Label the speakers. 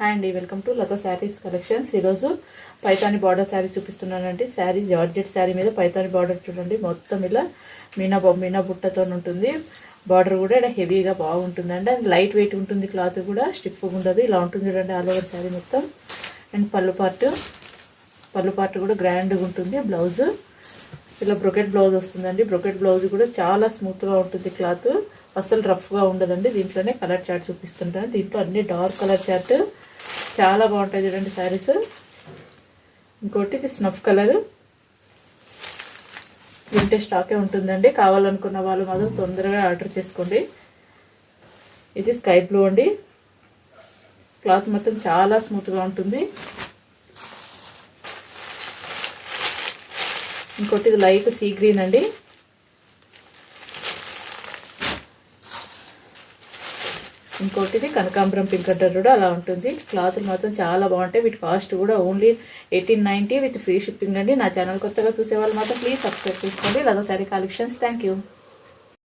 Speaker 1: Hi అండి, welcome to Lata Sarees collections. ఈరోజు Paithani border sari చూపిస్తున్నానండి. శారీ జార్జెట్ శారీ మీద పైతాని బార్డర్ చూడండి. మొత్తం ఇలా మీనా బుట్టతో ఉంటుంది. బార్డర్ కూడా ఇలా హెవీగా బాగుంటుందండి. అండ్ లైట్ వెయిట్ ఉంటుంది. క్లాత్ కూడా స్టిఫ్ ఉండదు. ఇలా ఉంటుంది చూడండి ఆల్ ఓవర్ శారీ మొత్తం. అండ్ పళ్ళు పార్ట్ కూడా గ్రాండ్గా ఉంటుంది. బ్లౌజ్ ఇలా బ్రొకెట్ బ్లౌజ్ వస్తుందండి. బ్రొకెట్ బ్లౌజ్ కూడా చాలా స్మూత్గా ఉంటుంది. క్లాత్ అసలు రఫ్గా ఉండదండి. దీంట్లోనే కలర్ చార్ట్ చూపిస్తుంటాను. దీంట్లో అన్ని డార్క్ కలర్ చార్ట్ చాలా బాగుంటాయి చూడండి శారీస్. ఇంకోటి ఇది స్నఫ్ కలర్, వింటే స్టాకే ఉంటుందండి. కావాలనుకున్న వాళ్ళు మాత్రం తొందరగా ఆర్డర్ చేసుకోండి. ఇది స్కై బ్లూ అండి. క్లాత్ మొత్తం చాలా స్మూత్గా ఉంటుంది. ఇంకోటి ఇది లైట్ సీ గ్రీన్ అండి. ఇంకోటి ఇది కనకాంబరం పింక్ అంటారు కూడా అలా ఉంటుంది. క్లాత్లు మాత్రం చాలా బాగుంటాయి. వీటి కాస్ట్ కూడా ఓన్లీ 1890 విత్ ఫ్రీ షిప్పింగ్ అండి. నా ఛానల్ కొత్తగా చూసే వాళ్ళు మాత్రం ప్లీజ్ సబ్స్క్రైబ్ చేసుకోండి. Lata Saree collections. Thank you.